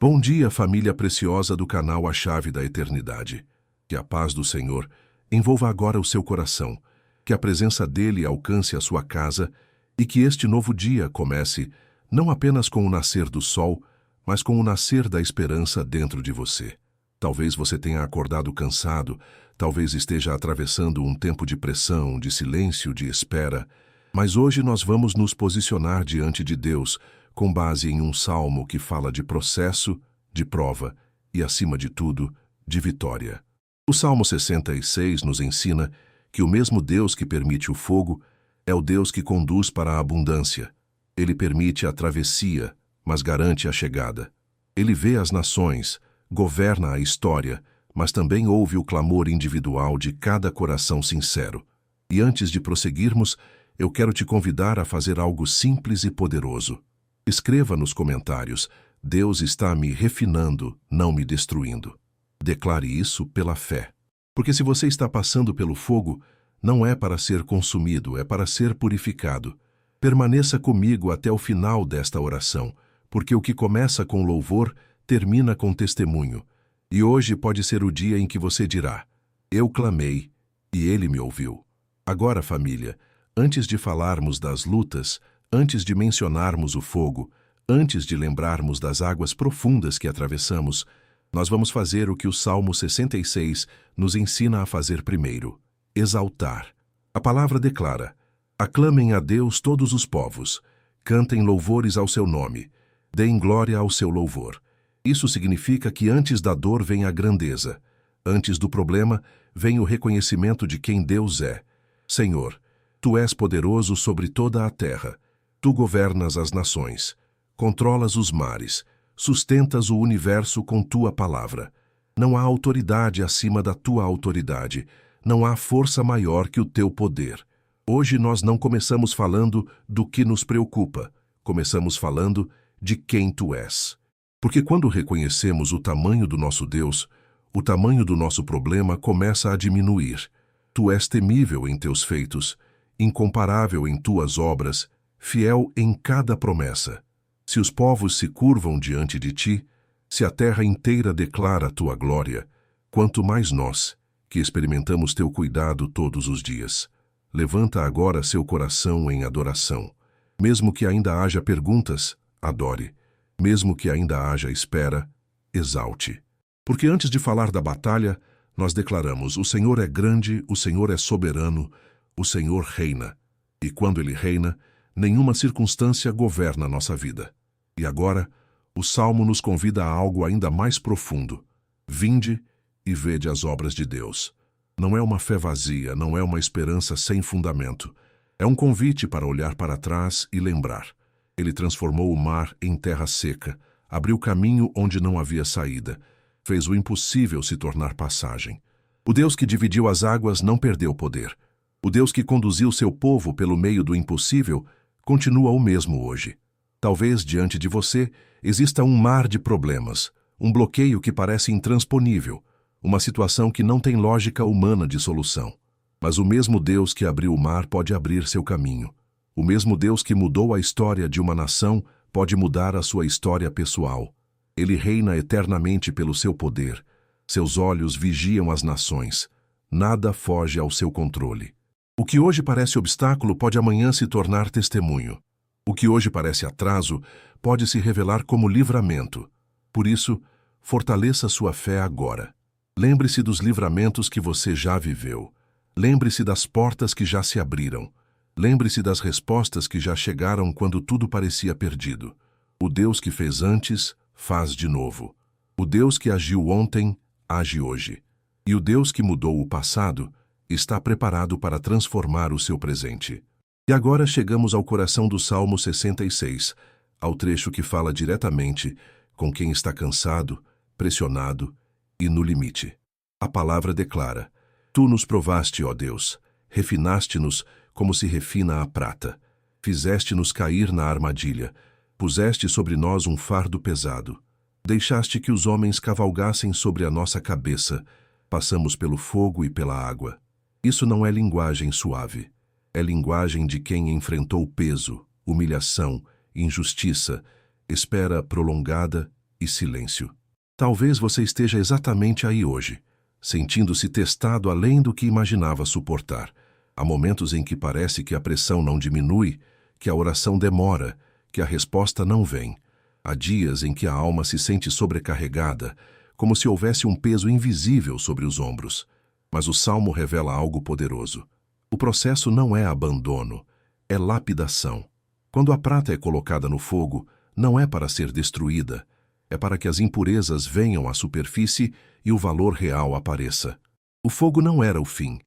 Bom dia, família preciosa do canal A Chave da Eternidade. Que a paz do Senhor envolva agora o seu coração, que a presença dele alcance a sua casa e que este novo dia comece não apenas com o nascer do sol, mas com o nascer da esperança dentro de você. Talvez você tenha acordado cansado, talvez esteja atravessando um tempo de pressão, de silêncio, de espera, mas hoje nós vamos nos posicionar diante de Deus com base em um salmo que fala de processo, de prova e, acima de tudo, de vitória. O Salmo 66 nos ensina que o mesmo Deus que permite o fogo é o Deus que conduz para a abundância. Ele permite a travessia, mas garante a chegada. Ele vê as nações, governa a história, mas também ouve o clamor individual de cada coração sincero. E antes de prosseguirmos, eu quero te convidar a fazer algo simples e poderoso. Escreva nos comentários: Deus está me refinando, não me destruindo. Declare isso pela fé. Porque se você está passando pelo fogo, não é para ser consumido, é para ser purificado. Permaneça comigo até o final desta oração, porque o que começa com louvor termina com testemunho. E hoje pode ser o dia em que você dirá: eu clamei e ele me ouviu. Agora, família, antes de falarmos das lutas, antes de mencionarmos o fogo, antes de lembrarmos das águas profundas que atravessamos, nós vamos fazer o que o Salmo 66 nos ensina a fazer primeiro: exaltar. A palavra declara: aclamem a Deus todos os povos, cantem louvores ao seu nome, deem glória ao seu louvor. Isso significa que antes da dor vem a grandeza, antes do problema vem o reconhecimento de quem Deus é. Senhor, Tu és poderoso sobre toda a terra. Tu governas as nações, controlas os mares, sustentas o universo com Tua palavra. Não há autoridade acima da Tua autoridade, não há força maior que o Teu poder. Hoje nós não começamos falando do que nos preocupa, começamos falando de quem Tu és. Porque quando reconhecemos o tamanho do nosso Deus, o tamanho do nosso problema começa a diminuir. Tu és temível em Teus feitos, incomparável em Tuas obras, fiel em cada promessa. Se os povos se curvam diante de Ti, se a terra inteira declara a Tua glória, quanto mais nós, que experimentamos Teu cuidado todos os dias. Levanta agora seu coração em adoração. Mesmo que ainda haja perguntas, adore. Mesmo que ainda haja espera, exalte. Porque antes de falar da batalha, nós declaramos: o Senhor é grande, o Senhor é soberano, o Senhor reina. E quando Ele reina, nenhuma circunstância governa a nossa vida. E agora, o Salmo nos convida a algo ainda mais profundo. Vinde e vede as obras de Deus. Não é uma fé vazia, não é uma esperança sem fundamento. É um convite para olhar para trás e lembrar. Ele transformou o mar em terra seca, abriu caminho onde não havia saída, fez o impossível se tornar passagem. O Deus que dividiu as águas não perdeu poder. O Deus que conduziu seu povo pelo meio do impossível continua o mesmo hoje. Talvez diante de você exista um mar de problemas, um bloqueio que parece intransponível, uma situação que não tem lógica humana de solução. Mas o mesmo Deus que abriu o mar pode abrir seu caminho. O mesmo Deus que mudou a história de uma nação pode mudar a sua história pessoal. Ele reina eternamente pelo seu poder. Seus olhos vigiam as nações. Nada foge ao seu controle. O que hoje parece obstáculo pode amanhã se tornar testemunho. O que hoje parece atraso pode se revelar como livramento. Por isso, fortaleça sua fé agora. Lembre-se dos livramentos que você já viveu. Lembre-se das portas que já se abriram. Lembre-se das respostas que já chegaram quando tudo parecia perdido. O Deus que fez antes, faz de novo. O Deus que agiu ontem, age hoje. E o Deus que mudou o passado está preparado para transformar o seu presente. E agora chegamos ao coração do Salmo 66, ao trecho que fala diretamente com quem está cansado, pressionado e no limite. A palavra declara: Tu nos provaste, ó Deus, refinaste-nos como se refina a prata. Fizeste-nos cair na armadilha, puseste sobre nós um fardo pesado. Deixaste que os homens cavalgassem sobre a nossa cabeça, passamos pelo fogo e pela água. Isso não é linguagem suave. É linguagem de quem enfrentou peso, humilhação, injustiça, espera prolongada e silêncio. Talvez você esteja exatamente aí hoje, sentindo-se testado além do que imaginava suportar. Há momentos em que parece que a pressão não diminui, que a oração demora, que a resposta não vem. Há dias em que a alma se sente sobrecarregada, como se houvesse um peso invisível sobre os ombros. Mas o Salmo revela algo poderoso. O processo não é abandono, é lapidação. Quando a prata é colocada no fogo, não é para ser destruída, é para que as impurezas venham à superfície e o valor real apareça. O fogo não era o fim,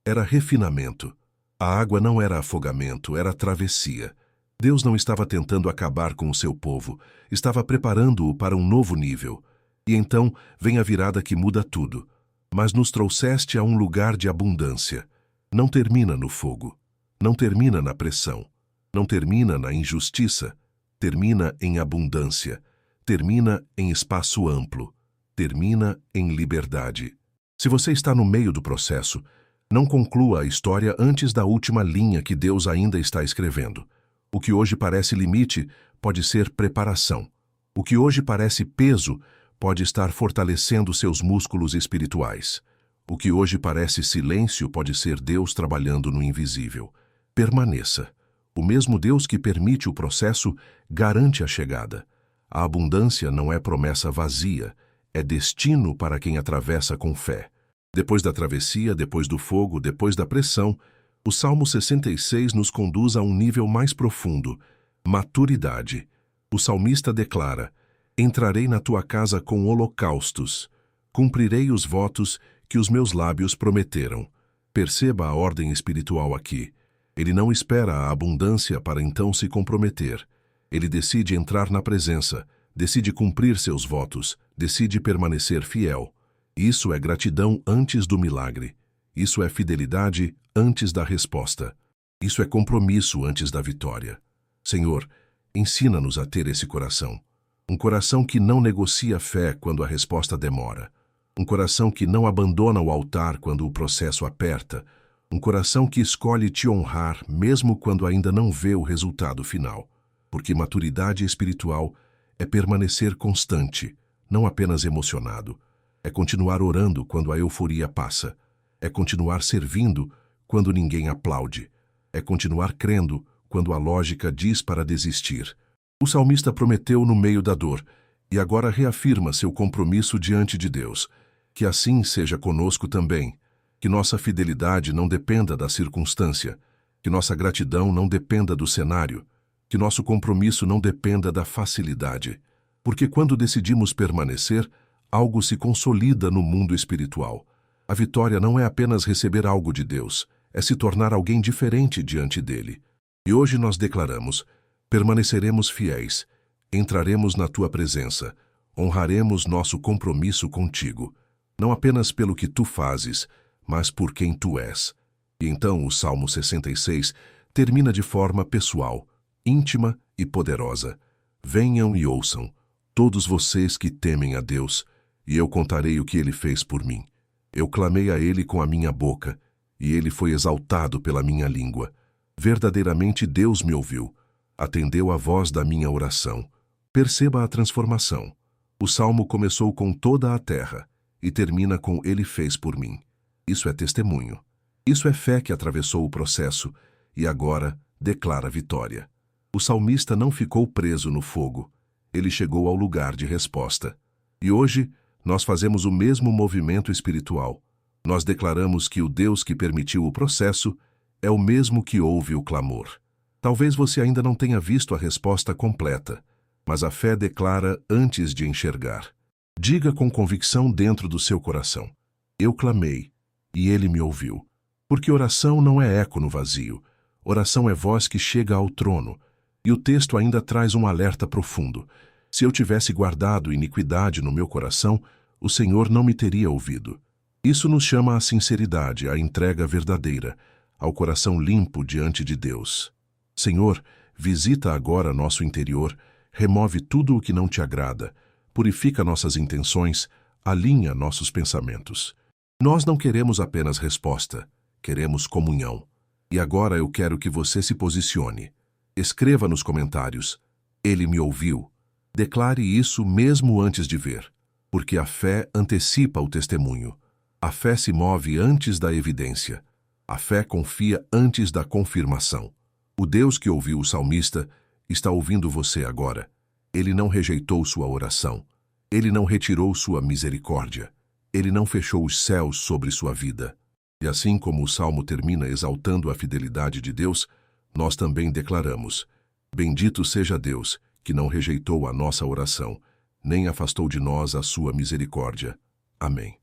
era refinamento. A água não era afogamento, era travessia. Deus não estava tentando acabar com o seu povo, estava preparando-o para um novo nível. E então vem a virada que muda tudo. Mas nos trouxeste a um lugar de abundância. Não termina no fogo, não termina na pressão, não termina na injustiça, termina em abundância, termina em espaço amplo, termina em liberdade. Se você está no meio do processo, não conclua a história antes da última linha que Deus ainda está escrevendo. O que hoje parece limite pode ser preparação. O que hoje parece peso pode estar fortalecendo seus músculos espirituais. O que hoje parece silêncio pode ser Deus trabalhando no invisível. Permaneça. O mesmo Deus que permite o processo garante a chegada. A abundância não é promessa vazia, é destino para quem atravessa com fé. Depois da travessia, depois do fogo, depois da pressão, o Salmo 66 nos conduz a um nível mais profundo, maturidade. O salmista declara: entrarei na tua casa com holocaustos, cumprirei os votos que os meus lábios prometeram. Perceba a ordem espiritual aqui. Ele não espera a abundância para então se comprometer. Ele decide entrar na presença, decide cumprir seus votos, decide permanecer fiel. Isso é gratidão antes do milagre. Isso é fidelidade antes da resposta. Isso é compromisso antes da vitória. Senhor, ensina-nos a ter esse coração. Um coração que não negocia fé quando a resposta demora. Um coração que não abandona o altar quando o processo aperta. Um coração que escolhe te honrar mesmo quando ainda não vê o resultado final. Porque maturidade espiritual é permanecer constante, não apenas emocionado. É continuar orando quando a euforia passa. É continuar servindo quando ninguém aplaude. É continuar crendo quando a lógica diz para desistir. O salmista prometeu no meio da dor e agora reafirma seu compromisso diante de Deus. Que assim seja conosco também. Que nossa fidelidade não dependa da circunstância. Que nossa gratidão não dependa do cenário. Que nosso compromisso não dependa da facilidade. Porque quando decidimos permanecer, algo se consolida no mundo espiritual. A vitória não é apenas receber algo de Deus, é se tornar alguém diferente diante dele. E hoje nós declaramos: permaneceremos fiéis, entraremos na tua presença, honraremos nosso compromisso contigo, não apenas pelo que tu fazes, mas por quem tu és. E então o Salmo 66 termina de forma pessoal, íntima e poderosa. Venham e ouçam, todos vocês que temem a Deus, e eu contarei o que ele fez por mim. Eu clamei a ele com a minha boca, e ele foi exaltado pela minha língua. Verdadeiramente Deus me ouviu, atendeu a voz da minha oração. Perceba a transformação. O salmo começou com toda a terra e termina com ele fez por mim. Isso é testemunho. Isso é fé que atravessou o processo e agora declara vitória. O salmista não ficou preso no fogo. Ele chegou ao lugar de resposta. E hoje, nós fazemos o mesmo movimento espiritual. Nós declaramos que o Deus que permitiu o processo é o mesmo que ouve o clamor. Talvez você ainda não tenha visto a resposta completa, mas a fé declara antes de enxergar. Diga com convicção dentro do seu coração: eu clamei, e ele me ouviu. Porque oração não é eco no vazio. Oração é voz que chega ao trono. E o texto ainda traz um alerta profundo. Se eu tivesse guardado iniquidade no meu coração, o Senhor não me teria ouvido. Isso nos chama à sinceridade, à entrega verdadeira, ao coração limpo diante de Deus. Senhor, visita agora nosso interior, remove tudo o que não te agrada, purifica nossas intenções, alinha nossos pensamentos. Nós não queremos apenas resposta, queremos comunhão. E agora eu quero que você se posicione. Escreva nos comentários: ele me ouviu. Declare isso mesmo antes de ver, porque a fé antecipa o testemunho. A fé se move antes da evidência. A fé confia antes da confirmação. O Deus que ouviu o salmista está ouvindo você agora. Ele não rejeitou sua oração. Ele não retirou sua misericórdia. Ele não fechou os céus sobre sua vida. E assim como o salmo termina exaltando a fidelidade de Deus, nós também declaramos: bendito seja Deus, que não rejeitou a nossa oração, nem afastou de nós a sua misericórdia. Amém.